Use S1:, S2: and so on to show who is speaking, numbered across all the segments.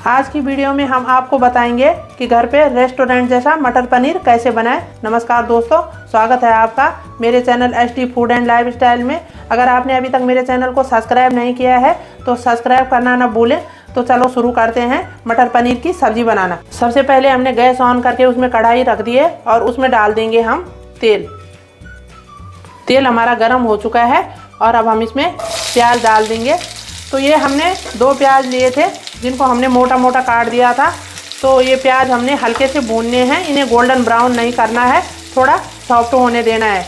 S1: आज की वीडियो में हम आपको बताएंगे कि घर पे रेस्टोरेंट जैसा मटर पनीर कैसे बनाएं। नमस्कार दोस्तों, स्वागत है आपका मेरे channel ST food and lifestyle में। अगर आपने अभी तक मेरे चैनल को सब्सक्राइब नहीं किया है तो सब्सक्राइब करना ना भूलें। तो चलो शुरू करते हैं मटर पनीर की सब्जी बनाना। सबसे पहले हमने गैस ऑन करके उसमें कढ़ाई रख दी है और उसमें डाल देंगे हम तेल। तेल हमारा गर्म हो चुका है और अब हम इसमें प्याज डाल देंगे। तो ये हमने 2 प्याज लिए थे जिनको हमने मोटा मोटा काट दिया था। तो ये प्याज हमने हल्के से भूनने हैं, इन्हें गोल्डन ब्राउन नहीं करना है, थोड़ा सॉफ्ट होने देना है।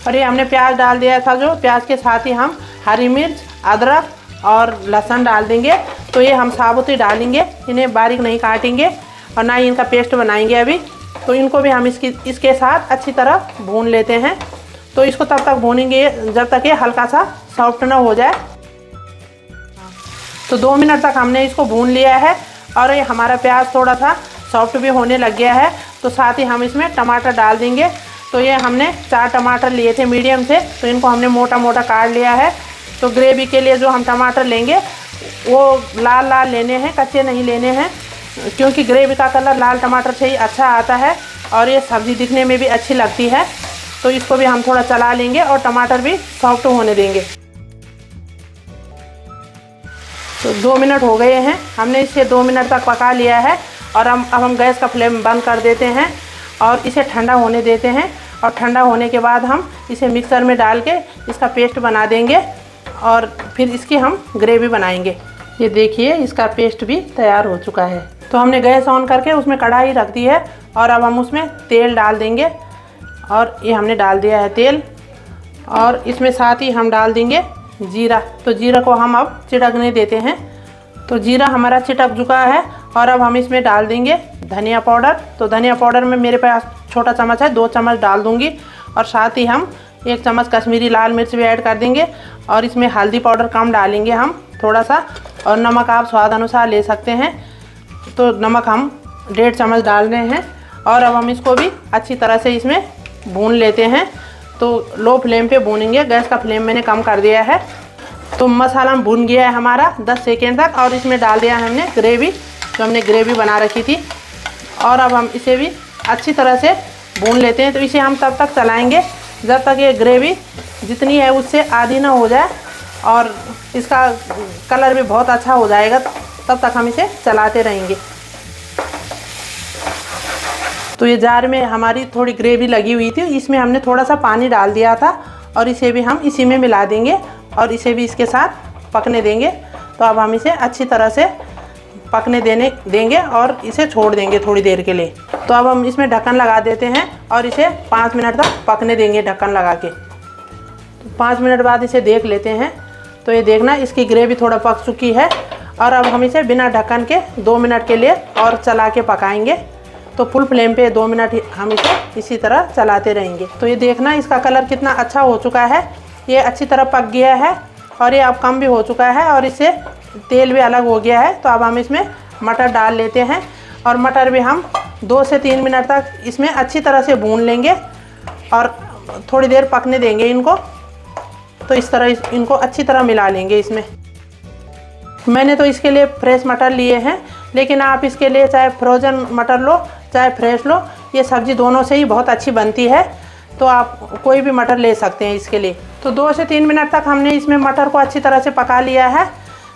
S1: और ये हमने प्याज डाल दिया था। जो प्याज के साथ ही हम हरी मिर्च, अदरक और लहसुन डाल देंगे। तो ये हम साबुत ही डालेंगे, इन्हें बारीक नहीं काटेंगे और ना ही इनका पेस्ट बनाएंगे अभी। तो इनको भी हम इसके साथ अच्छी तरह भून लेते हैं। तो इसको तब तक भूनेंगे जब तक ये हल्का सा सॉफ्ट ना हो जाए। तो 2 मिनट तक हमने इसको भून लिया है और ये हमारा प्याज थोड़ा सा सॉफ्ट भी होने लग गया है। तो साथ ही हम इसमें टमाटर डाल देंगे। तो ये हमने 4 टमाटर लिए थे मीडियम से, तो इनको हमने मोटा मोटा काट लिया है। तो ग्रेवी के लिए जो हम टमाटर लेंगे वो लाल लाल लेने हैं, कच्चे नहीं लेने हैं, क्योंकि ग्रेवी का कलर लाल टमाटर से ही अच्छा आता है और ये सब्ज़ी दिखने में भी अच्छी लगती है। तो इसको भी हम थोड़ा चला लेंगे और टमाटर भी सॉफ्ट होने देंगे। तो 2 मिनट हो गए हैं, हमने इसे 2 मिनट तक पका लिया है। और अब हम गैस का फ्लेम बंद कर देते हैं और इसे ठंडा होने देते हैं। और ठंडा होने के बाद हम इसे मिक्सर में डाल के इसका पेस्ट बना देंगे और फिर इसकी हम ग्रेवी बनाएंगे। ये देखिए, इसका पेस्ट भी तैयार हो चुका है। तो हमने गैस ऑन करके उसमें कढ़ाई रख दी है और अब हम उसमें तेल डाल देंगे। और ये हमने डाल दिया है तेल और इसमें साथ ही हम डाल देंगे जीरा। तो जीरा को हम अब चिटकने देते हैं। तो जीरा हमारा चिटक चुका है और अब हम इसमें डाल देंगे धनिया पाउडर। तो धनिया पाउडर में मेरे पास छोटा चम्मच है, 2 चम्मच डाल दूंगी। और साथ ही हम 1 चम्मच कश्मीरी लाल मिर्च भी ऐड कर देंगे। और इसमें हल्दी पाउडर कम डालेंगे हम थोड़ा सा, और नमक आप स्वाद अनुसार ले सकते हैं। तो नमक हम 1.5 चम्मच डाल रहे हैं। और अब हम इसको भी अच्छी तरह से इसमें भून लेते हैं। तो लो फ्लेम पे भूनेंगे, गैस का फ्लेम मैंने कम कर दिया है। तो मसाला भून गया है हमारा 10 सेकेंड तक और इसमें डाल दिया है हमने ग्रेवी, जो हमने ग्रेवी बना रखी थी। और अब हम इसे भी अच्छी तरह से भून लेते हैं। तो इसे हम तब तक चलाएंगे जब तक ये ग्रेवी जितनी है उससे आधी ना हो जाए और इसका कलर भी बहुत अच्छा हो जाएगा, तब तक हम इसे चलाते रहेंगे। तो ये जार में हमारी थोड़ी ग्रेवी लगी हुई थी, इसमें हमने थोड़ा सा पानी डाल दिया था और इसे भी हम इसी में मिला देंगे और इसे भी इसके साथ पकने देंगे। तो अब हम इसे अच्छी तरह से पकने देंगे और इसे छोड़ देंगे थोड़ी देर के लिए। तो अब हम इसमें ढक्कन लगा देते हैं और इसे 5 मिनट तक पकने देंगे ढक्कन लगा के। तो 5 मिनट बाद इसे देख लेते हैं। तो ये देखना, इसकी ग्रेवी थोड़ा पक चुकी है। और अब हम इसे बिना ढक्कन के 2 मिनट के लिए और चला के पकाएंगे। तो फुल फ्लेम पे 2 मिनट हम इसे इसी तरह चलाते रहेंगे। तो ये देखना, इसका कलर कितना अच्छा हो चुका है, ये अच्छी तरह पक गया है और ये अब कम भी हो चुका है और इससे तेल भी अलग हो गया है। तो अब हम इसमें मटर डाल लेते हैं और मटर भी हम 2 से 3 मिनट तक इसमें अच्छी तरह से भून लेंगे और थोड़ी देर पकने देंगे इनको। तो इस तरह इनको अच्छी तरह मिला लेंगे इसमें। मैंने तो इसके लिए फ्रेश मटर लिए हैं, लेकिन आप इसके लिए चाहे फ्रोज़न मटर लो चाहे फ्रेश लो, ये सब्ज़ी दोनों से ही बहुत अच्छी बनती है। तो आप कोई भी मटर ले सकते हैं इसके लिए। तो 2 से 3 मिनट तक हमने इसमें मटर को अच्छी तरह से पका लिया है।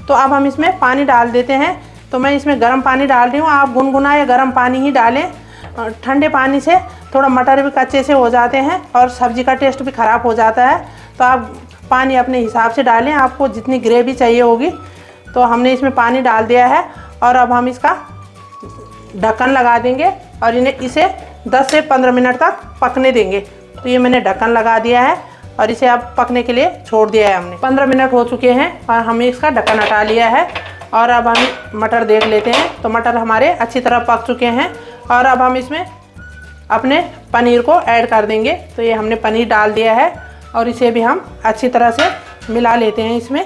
S1: तो अब हम इसमें पानी डाल देते हैं। तो मैं इसमें गर्म पानी डाल रही हूँ, आप गुनगुना या गर्म पानी ही डालें। ठंडे पानी से थोड़ा मटर भी कच्चे से हो जाते हैं और सब्ज़ी का टेस्ट भी ख़राब हो जाता है। तो आप पानी अपने हिसाब से डालें, आपको जितनी ग्रेवी चाहिए होगी। तो हमने इसमें पानी डाल दिया है और अब हम इसका ढक्कन लगा देंगे और इसे 10 से 15 मिनट तक पकने देंगे। तो ये मैंने ढक्कन लगा दिया है और इसे अब पकने के लिए छोड़ दिया है हमने। 15 मिनट हो चुके हैं और हमने इसका ढक्कन हटा लिया है। और अब हम मटर देख लेते हैं। तो मटर हमारे अच्छी तरह पक चुके हैं और अब हम इसमें अपने पनीर को ऐड कर देंगे। तो ये हमने पनीर डाल दिया है और इसे भी हम अच्छी तरह से मिला लेते हैं इसमें।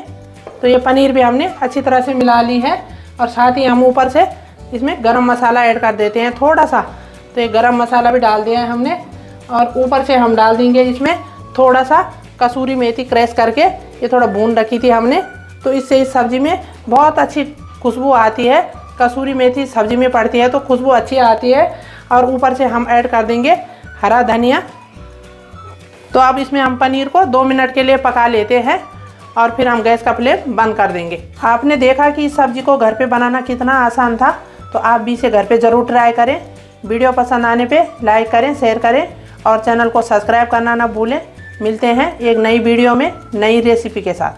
S1: तो ये पनीर भी हमने अच्छी तरह से मिला ली है और साथ ही हम ऊपर से इसमें गरम मसाला ऐड कर देते हैं थोड़ा सा। तो ये गरम मसाला भी डाल दिया है हमने और ऊपर से हम डाल देंगे इसमें थोड़ा सा कसूरी मेथी क्रश करके, ये थोड़ा भून रखी थी हमने। तो इससे इस सब्ज़ी में बहुत अच्छी खुशबू आती है। कसूरी मेथी सब्जी में पड़ती है तो खुशबू अच्छी आती है। और ऊपर से हम ऐड कर देंगे हरा धनिया। तो अब इसमें हम पनीर को 2 मिनट के लिए पका लेते हैं और फिर हम गैस का फ्लेम बंद कर देंगे। आपने देखा कि इस सब्जी को घर पे बनाना कितना आसान था, तो आप भी इसे घर पे ज़रूर ट्राई करें। वीडियो पसंद आने पे लाइक करें, शेयर करें और चैनल को सब्सक्राइब करना ना भूलें। मिलते हैं एक नई वीडियो में नई रेसिपी के साथ।